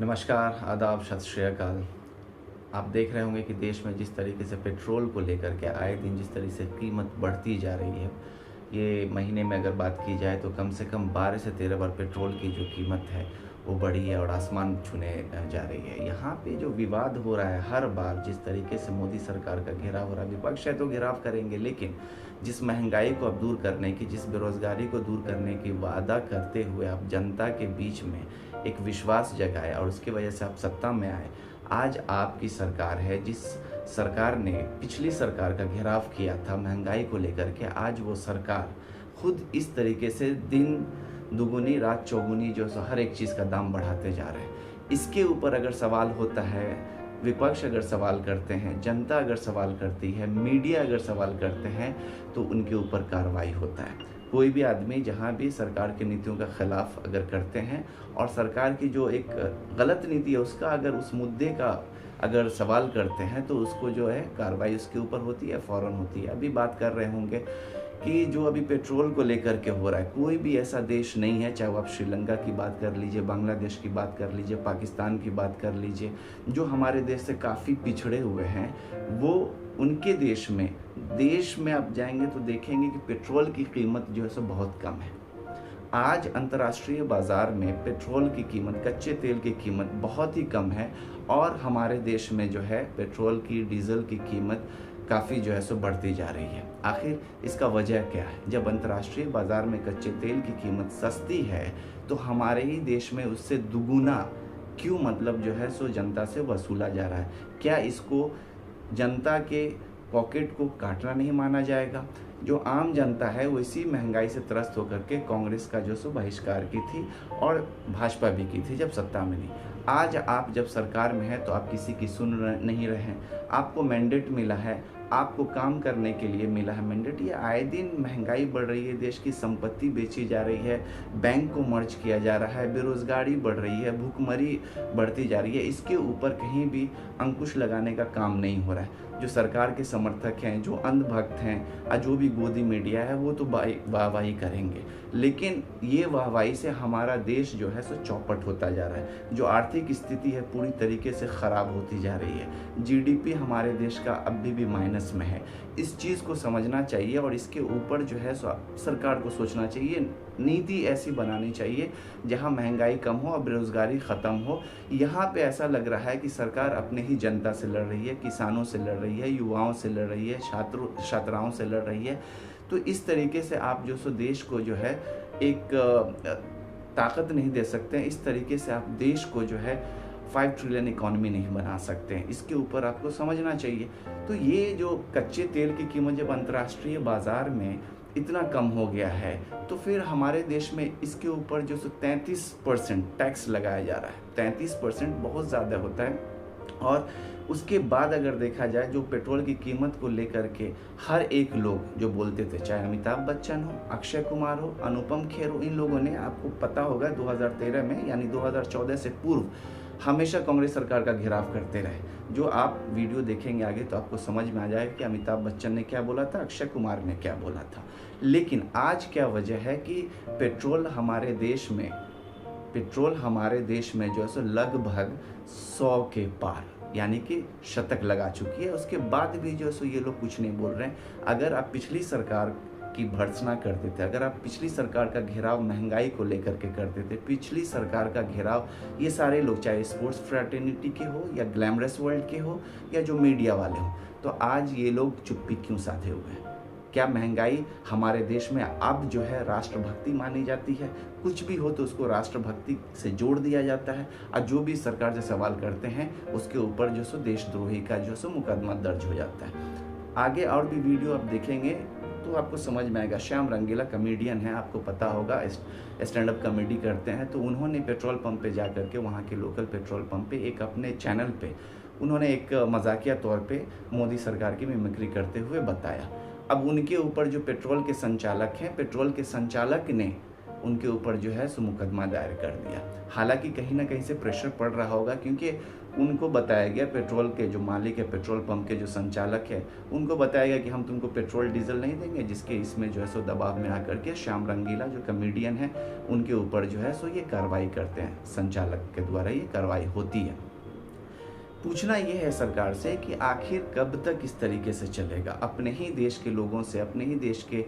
नमस्कार, आदाब, सत श्री अकाल। आप देख रहे होंगे कि देश में जिस तरीके से पेट्रोल को लेकर के आए दिन जिस तरीके से कीमत बढ़ती जा रही है, ये महीने में अगर बात की जाए तो कम से कम 12 से 13 बार पेट्रोल की जो कीमत है वो बढ़ी है और आसमान छूने जा रही है। यहाँ पे जो विवाद हो रहा है, हर बार जिस तरीके से मोदी सरकार का घेराव हो रहा है, विपक्ष है तो घेराव करेंगे, लेकिन जिस महंगाई को अब दूर करने की, जिस बेरोजगारी को दूर करने की वादा करते हुए आप जनता के बीच में एक विश्वास जगाए और उसकी वजह से आप सत्ता में आए। आज आपकी सरकार है, जिस सरकार ने पिछली सरकार का घेराव किया था महंगाई को लेकर के, आज वो सरकार खुद इस तरीके से दिन दुगुनी रात चौगुनी जो हर एक चीज़ का दाम बढ़ाते जा रहे हैं। इसके ऊपर अगर सवाल होता है, विपक्ष अगर सवाल करते हैं, जनता अगर सवाल करती है, मीडिया अगर सवाल करते हैं, तो उनके ऊपर कार्रवाई होता है। कोई भी आदमी जहाँ भी सरकार की नीतियों का खिलाफ अगर करते हैं और सरकार की जो एक गलत नीति है उसका अगर उस मुद्दे का अगर सवाल करते हैं तो उसको जो है कार्रवाई उसके ऊपर होती है, फ़ौरन होती है। अभी बात कर रहे होंगे कि जो अभी पेट्रोल को लेकर के हो रहा है, कोई भी ऐसा देश नहीं है, चाहे वो आप श्रीलंका की बात कर लीजिए, बांग्लादेश की बात कर लीजिए, पाकिस्तान की बात कर लीजिए, जो हमारे देश से काफ़ी पिछड़े हुए हैं, वो उनके देश में आप जाएंगे तो देखेंगे कि पेट्रोल की कीमत जो है सो बहुत कम है। आज अंतर्राष्ट्रीय बाज़ार में पेट्रोल की कीमत, कच्चे तेल की कीमत बहुत ही कम है और हमारे देश में जो है पेट्रोल की, डीजल की कीमत काफ़ी जो है सो बढ़ती जा रही है। आखिर इसका वजह क्या है? जब अंतर्राष्ट्रीय बाज़ार में कच्चे तेल की कीमत सस्ती है तो हमारे ही देश में उससे दुगुना क्यों मतलब जो है सो जनता से वसूला जा रहा है? क्या इसको जनता के पॉकेट को काटना नहीं माना जाएगा? जो आम जनता है वो इसी महंगाई से त्रस्त होकर के कांग्रेस का जो सो बहिष्कार की थी और भाजपा भी की थी जब सत्ता में नहीं। आज आप जब सरकार में हैं तो आप किसी की नहीं रहे हैं। आपको मैंडेट मिला है, आपको काम करने के लिए मिला है मैंडेट। ये आए दिन महंगाई बढ़ रही है, देश की संपत्ति बेची जा रही है, बैंक को मर्ज किया जा रहा है, बेरोजगारी बढ़ रही है, भूखमरी बढ़ती जा रही है। इसके ऊपर कहीं भी अंकुश लगाने का काम नहीं हो रहा है। जो सरकार के समर्थक हैं, जो अंधभक्त हैं और जो भी गोदी मीडिया है, वो तो वाहवाही करेंगे, लेकिन ये वाहवाही से हमारा देश जो है सो चौपट होता जा रहा है। जो आर्थिक स्थिति है पूरी तरीके से ख़राब होती जा रही है। जीडीपी हमारे देश का अभी भी माइनस में है। इस चीज़ को समझना चाहिए और इसके ऊपर जो है सरकार को सोचना चाहिए, नीति ऐसी बनानी चाहिए जहां महंगाई कम हो और बेरोजगारी ख़त्म हो। यहाँ पे ऐसा लग रहा है कि सरकार अपने ही जनता से लड़ रही है, किसानों से लड़ रही है, युवाओं से लड़ रही है, छात्राओं से लड़ रही है। तो इस तरीके से आप जो सो देश को जो है एक ताकत नहीं दे सकते हैं। इस तरीके से आप देश को जो है 5 ट्रिलियन इकॉनमी नहीं बना सकते हैं। इसके ऊपर आपको समझना चाहिए। तो ये जो कच्चे तेल की कीमत जब अंतर्राष्ट्रीय बाज़ार में इतना कम हो गया है तो फिर हमारे देश में इसके ऊपर जो 33% टैक्स लगाया जा रहा है। 33% बहुत ज़्यादा होता है। और उसके बाद अगर देखा जाए, जो पेट्रोल की कीमत को लेकर के हर एक लोग जो बोलते थे, चाहे अमिताभ बच्चन हो, अक्षय कुमार हो, अनुपम खेर हो, इन लोगों ने, आपको पता होगा 2013 में यानी 2014 से पूर्व हमेशा कांग्रेस सरकार का घेराव करते रहे। जो आप वीडियो देखेंगे आगे तो आपको समझ में आ जाएगा कि अमिताभ बच्चन ने क्या बोला था, अक्षय कुमार ने क्या बोला था। लेकिन आज क्या वजह है कि पेट्रोल हमारे देश में जो है सो लगभग 100 के पार यानी कि शतक लगा चुकी है। उसके बाद भी जो है सो ये लोग कुछ नहीं बोल रहे हैं। अगर आप पिछली सरकार की भर्त्सना करते थे, अगर आप पिछली सरकार का घेराव महंगाई को लेकर के करते थे, पिछली सरकार का घेराव ये सारे लोग, चाहे स्पोर्ट्स फ्रैटर्निटी के हो या ग्लैमरस वर्ल्ड के हो या जो मीडिया वाले हो, तो आज ये लोग चुप्पी क्यों साधे हुए हैं? क्या महंगाई हमारे देश में अब जो है राष्ट्रभक्ति मानी जाती है? कुछ भी हो तो उसको राष्ट्रभक्ति से जोड़ दिया जाता है और जो भी सरकार से सवाल करते हैं उसके ऊपर जो सो देशद्रोही का जो सो मुकदमा दर्ज हो जाता है। आगे और भी वीडियो आप देखेंगे तो आपको समझ में आएगा। श्याम रंगीला कॉमेडियन है, आपको पता होगा, स्टैंड अप कॉमेडी करते हैं। तो उन्होंने पेट्रोल पंप पे जा करके, वहाँ के लोकल पेट्रोल पंप पे एक अपने चैनल पे उन्होंने एक मजाकिया तौर पे मोदी सरकार की मिमिक्री करते हुए बताया। अब उनके ऊपर जो पेट्रोल के संचालक हैं, पेट्रोल के संचालक ने उनके ऊपर जो है सो मुकदमा दायर कर दिया। हालांकि कहीं ना कहीं से प्रेशर पड़ रहा होगा, क्योंकि उनको बताया गया, पेट्रोल के जो मालिक है, पेट्रोल पंप के जो संचालक है, उनको बताया गया कि हम तुमको पेट्रोल डीजल नहीं देंगे, जिसके इसमें जो है सो दबाव में आकर के श्याम रंगीला जो कॉमेडियन है उनके ऊपर जो है सो ये कार्रवाई करते हैं, संचालक के द्वारा ये कार्रवाई होती है। पूछना ये है सरकार से कि आखिर कब तक इस तरीके से चलेगा? अपने ही देश के लोगों से, अपने ही देश के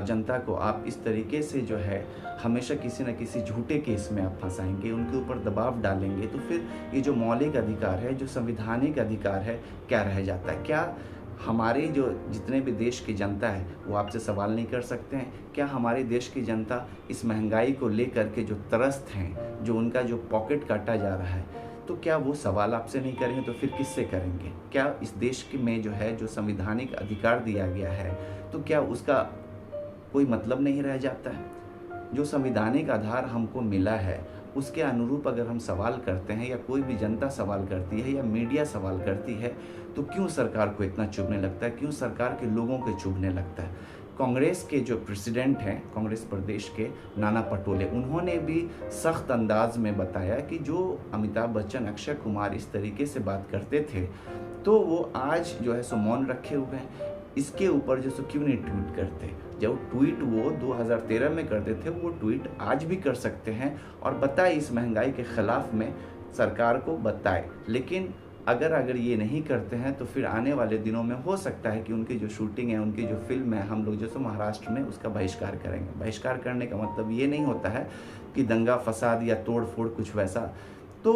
जनता को आप इस तरीके से जो है हमेशा किसी न किसी झूठे केस में आप फंसाएंगे, उनके ऊपर दबाव डालेंगे, तो फिर ये जो मौलिक अधिकार है, जो संवैधानिक अधिकार है, क्या रह जाता है? क्या हमारे जो जितने भी देश की जनता है वो आपसे सवाल नहीं कर सकते हैं? क्या हमारे देश की जनता इस महंगाई को लेकर के जो त्रस्त हैं, जो उनका जो पॉकेट काटा जा रहा है, तो क्या वो सवाल आपसे नहीं करेंगे तो फिर किससे करेंगे? क्या इस देश में जो है जो संवैधानिक अधिकार दिया गया है, तो क्या उसका कोई मतलब नहीं रह जाता है? जो संवैधानिक आधार हमको मिला है उसके अनुरूप अगर हम सवाल करते हैं, या कोई भी जनता सवाल करती है, या मीडिया सवाल करती है, तो क्यों सरकार को इतना चुभने लगता है? क्यों सरकार के लोगों को चुभने लगता है? कांग्रेस के जो प्रेसिडेंट हैं कांग्रेस प्रदेश के, नाना पटोले, उन्होंने भी सख्त अंदाज में बताया कि जो अमिताभ बच्चन, अक्षय कुमार इस तरीके से बात करते थे, तो वो आज जो है सो मौन रखे हुए हैं। इसके ऊपर जो सो क्यों नहीं ट्वीट करते? जब ट्वीट वो 2013 में करते थे, वो ट्वीट आज भी कर सकते हैं और बताए इस महंगाई के खिलाफ में सरकार को बताए। लेकिन अगर ये नहीं करते हैं तो फिर आने वाले दिनों में हो सकता है कि उनकी जो शूटिंग है, उनकी जो फिल्म है, हम लोग जो सो महाराष्ट्र में उसका बहिष्कार करेंगे। बहिष्कार करने का मतलब ये नहीं होता है कि दंगा फसाद या तोड़ फोड़ कुछ वैसा। तो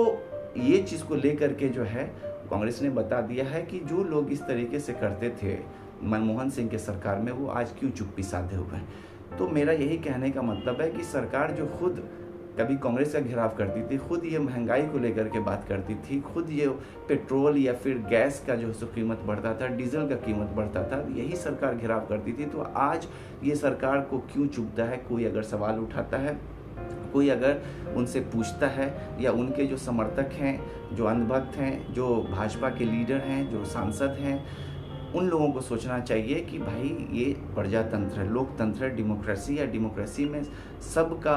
ये चीज़ को लेकर के जो है कांग्रेस ने बता दिया है कि जो लोग इस तरीके से करते थे मनमोहन सिंह के सरकार में, वो आज क्यों चुप्पी साधे हुए हैं। तो मेरा यही कहने का मतलब है कि सरकार जो खुद कभी कांग्रेस का घेराव करती थी, खुद ये महंगाई को लेकर के बात करती थी, खुद ये पेट्रोल या फिर गैस का जो कीमत बढ़ता था, डीजल का कीमत बढ़ता था, यही सरकार घेराव करती थी, तो आज ये सरकार को क्यों चुभता है? कोई अगर सवाल उठाता है, कोई अगर उनसे पूछता है, या उनके जो समर्थक हैं, जो अंधभक्त हैं, जो भाजपा के लीडर हैं, जो सांसद हैं, उन लोगों को सोचना चाहिए कि भाई ये प्रजातंत्र है, लोकतंत्र है, डेमोक्रेसी है। डेमोक्रेसी में सबका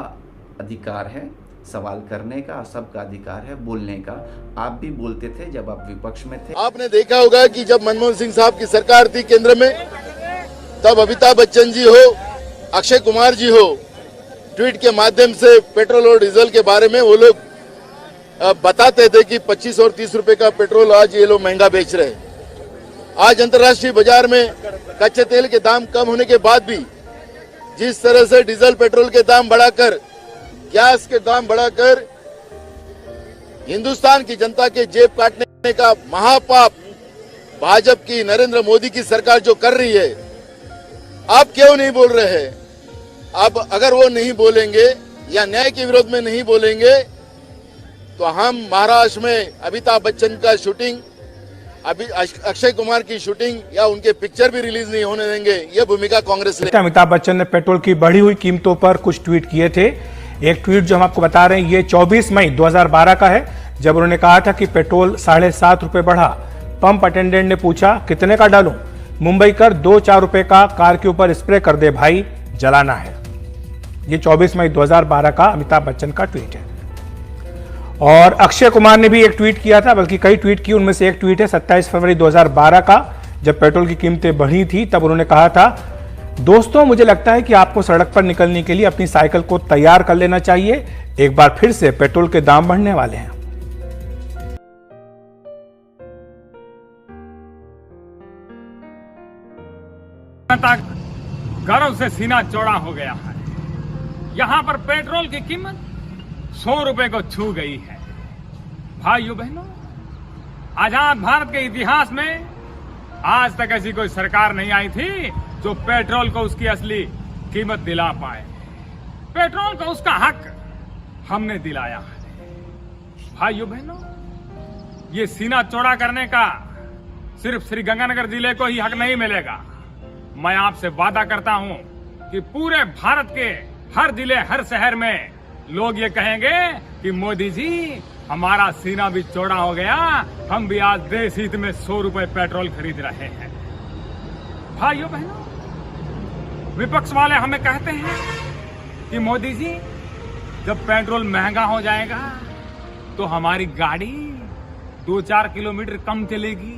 अधिकार है सवाल करने का, सबका अधिकार है बोलने का। आप भी बोलते थे जब आप विपक्ष में थे। आपने देखा होगा कि जब मनमोहन सिंह साहब की सरकार थी केंद्र में, तब अमिताभ बच्चन जी हो, अक्षय कुमार जी हो, ट्वीट के माध्यम से पेट्रोल और डीजल के बारे में वो लोग बताते थे कि 25 और 30 रुपए का पेट्रोल आज ये लोग महंगा बेच रहे हैं। आज अंतर्राष्ट्रीय बाजार में कच्चे तेल के दाम कम होने के बाद भी जिस तरह से डीजल पेट्रोल के दाम बढ़ाकर, गैस के दाम बढ़ाकर हिंदुस्तान की जनता के जेब काटने का महापाप भाजपा की, नरेंद्र मोदी की सरकार जो कर रही है, आप क्यों नहीं बोल रहे हैं? अब अगर वो नहीं बोलेंगे या न्याय के विरोध में नहीं बोलेंगे, तो हम महाराष्ट्र में अमिताभ बच्चन का शूटिंग, अभी अक्षय कुमार की शूटिंग या उनके पिक्चर भी रिलीज नहीं होने देंगे। ये भूमिका कांग्रेस ने। अमिताभ बच्चन ने पेट्रोल की बढ़ी हुई कीमतों पर कुछ ट्वीट किए थे। एक ट्वीट जो हम आपको बता रहे हैं, ये 24 मई 2012 का है, जब उन्होंने कहा था कि पेट्रोल 7.5 रुपए बढ़ा। पंप अटेंडेंट ने पूछा कितने का डालूं? मुंबई कर 2-4 रुपए का कार के ऊपर स्प्रे कर दे भाई, जलाना है। ये 24 मई 2012 का अमिताभ बच्चन का ट्वीट है। और अक्षय कुमार ने भी एक ट्वीट किया था, बल्कि कई ट्वीट किए, उनमें से एक ट्वीट है 27 फरवरी 2012 का, जब पेट्रोल की कीमतें बढ़ी थी। तब उन्होंने कहा था, दोस्तों मुझे लगता है कि आपको सड़क पर निकलने के लिए अपनी साइकिल को तैयार कर लेना चाहिए। एक बार फिर से पेट्रोल के दाम बढ़ने वाले हैं। गर्व से सीना चौड़ा हो गया है। यहां पर पेट्रोल की कीमत 100 रुपए को छू गई है। भाइयों बहनों, आजाद भारत के इतिहास में आज तक ऐसी कोई सरकार नहीं आई थी जो पेट्रोल को उसकी असली कीमत दिला पाए। पेट्रोल को उसका हक हमने दिलाया है। भाइयों बहनों, ये सीना चौड़ा करने का सिर्फ श्रीगंगानगर जिले को ही हक नहीं मिलेगा। मैं आपसे वादा करता हूं कि पूरे भारत के हर जिले, हर शहर में लोग ये कहेंगे कि मोदी जी हमारा सीना भी चौड़ा हो गया, हम भी आज देश हित में 100 रुपए पेट्रोल खरीद रहे हैं। भाइयों बहनों, विपक्ष वाले हमें कहते हैं कि मोदी जी जब पेट्रोल महंगा हो जाएगा तो हमारी गाड़ी 2-4 किलोमीटर कम चलेगी,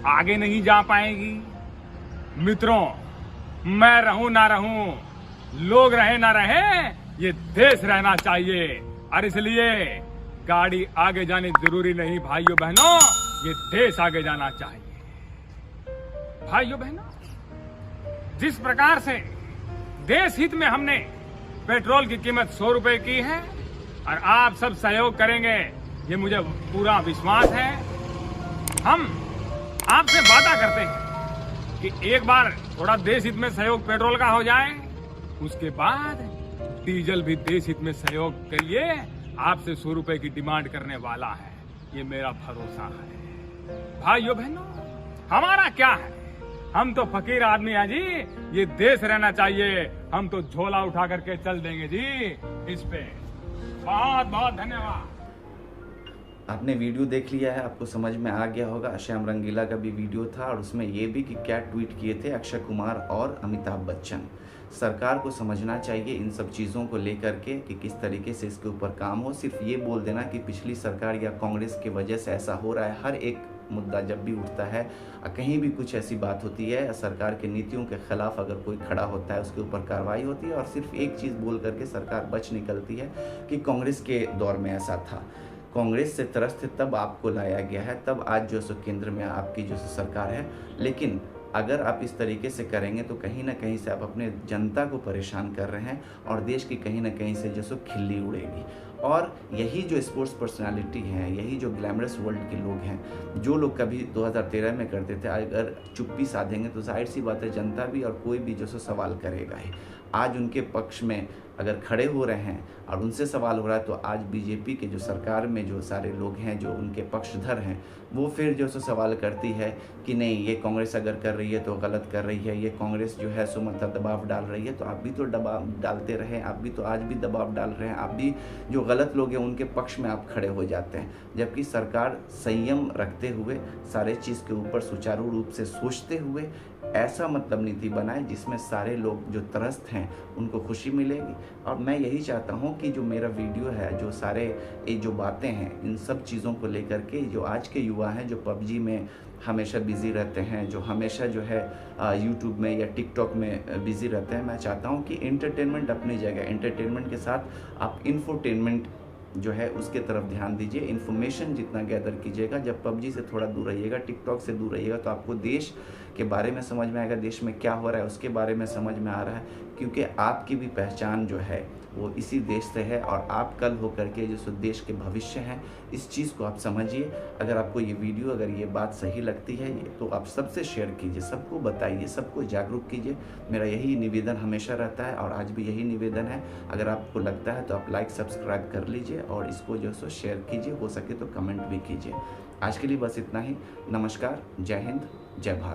आगे नहीं जा पाएगी। मित्रों, मैं रहूं ना रहूं, लोग रहे ना रहे, ये देश रहना चाहिए और इसलिए गाड़ी आगे जानी जरूरी नहीं भाइयों बहनों, ये देश आगे जाना चाहिए। भाइयों बहनों, जिस प्रकार से देश हित में हमने पेट्रोल की कीमत 100 रुपए की है और आप सब सहयोग करेंगे, ये मुझे पूरा विश्वास है। हम आपसे वादा करते हैं कि एक बार थोड़ा देश हित में सहयोग पेट्रोल का हो जाए, उसके बाद डीजल भी देश हित में सहयोग के लिए आपसे 100 रुपए की डिमांड करने वाला है, ये मेरा भरोसा है। भाइयों बहनों, हमारा क्या है, हम तो फकीर आदमी हैं जी, ये देश रहना चाहिए, हम तो झोला उठा करके चल देंगे जी। इस पे बहुत बहुत धन्यवाद। आपने वीडियो देख लिया है, आपको समझ में आ गया होगा। श्याम रंगीला का भी वीडियो था और उसमें ये भी कि क्या ट्वीट किए थे अक्षय कुमार और अमिताभ बच्चन। सरकार को समझना चाहिए इन सब चीज़ों को लेकर के कि किस तरीके से इसके ऊपर काम हो। सिर्फ ये बोल देना कि पिछली सरकार या कांग्रेस की वजह से ऐसा हो रहा है, हर एक मुद्दा जब भी उठता है, कहीं भी कुछ ऐसी बात होती है, सरकार के नीतियों के खिलाफ अगर कोई खड़ा होता है, उसके ऊपर कार्रवाई होती है और सिर्फ एक चीज़ बोल करके सरकार बच निकलती है कि कांग्रेस के दौर में ऐसा था। कांग्रेस से त्रस्त तब आपको लाया गया है, तब आज जो सो केंद्र में आपकी जो सरकार है। लेकिन अगर आप इस तरीके से करेंगे तो कहीं ना कहीं से आप अपने जनता को परेशान कर रहे हैं और देश की कहीं ना कहीं से जो सो खिल्ली उड़ेगी। और यही जो स्पोर्ट्स पर्सनालिटी हैं, यही जो ग्लैमरस वर्ल्ड के लोग हैं, जो लोग कभी 2013 में करते थे, अगर चुप्पी साधेंगे तो जाहिर सी बात है जनता भी और कोई भी जो सो सवाल करेगा ही। आज उनके पक्ष में अगर खड़े हो रहे हैं और उनसे सवाल हो रहा है, तो आज बीजेपी के जो सरकार में जो सारे लोग हैं जो उनके पक्षधर हैं, वो फिर जो सो सवाल करती है कि नहीं, ये कांग्रेस अगर कर रही है तो गलत कर रही है, ये कांग्रेस जो है सो मतलब दबाव डाल रही है। तो आप भी तो दबाव डालते रहे, आप भी तो आज भी दबाव डाल रहे हैं, आप भी जो गलत लोग हैं उनके पक्ष में आप खड़े हो जाते हैं। जबकि सरकार संयम रखते हुए सारे चीज़ के ऊपर सुचारू रूप से सोचते हुए ऐसा मतलब नीति बनाए जिसमें सारे लोग जो त्रस्त हैं उनको खुशी मिलेगी। और मैं यही चाहता हूं कि जो मेरा वीडियो है, जो सारे ये जो बातें हैं, इन सब चीज़ों को लेकर के जो आज के युवा हैं जो पबजी में हमेशा बिज़ी रहते हैं, जो हमेशा जो है यूट्यूब में या टिकटॉक में बिज़ी रहते हैं, मैं चाहता हूं कि एंटरटेनमेंट अपनी जगह, एंटरटेनमेंट के साथ आप इन्फोटेनमेंट जो है उसके तरफ ध्यान दीजिए। इन्फॉर्मेशन जितना गैदर कीजिएगा, जब पबजी से थोड़ा दूर रहिएगा, टिकटॉक से दूर रहिएगा, तो आपको देश के बारे में समझ में आएगा, देश में क्या हो रहा है उसके बारे में समझ में आ रहा है। क्योंकि आपकी भी पहचान जो है वो इसी देश से है और आप कल होकर के जो देश के भविष्य हैं, इस चीज़ को आप समझिए। अगर आपको ये वीडियो, अगर ये बात सही लगती है तो आप सबसे शेयर कीजिए, सबको बताइए, सबको जागरूक कीजिए। मेरा यही निवेदन हमेशा रहता है और आज भी यही निवेदन है। अगर आपको लगता है तो आप लाइक सब्सक्राइब कर लीजिए और इसको जो सो शेयर कीजिए, हो सके तो कमेंट भी कीजिए। आज के लिए बस इतना ही। नमस्कार, जय हिंद, जय भारत।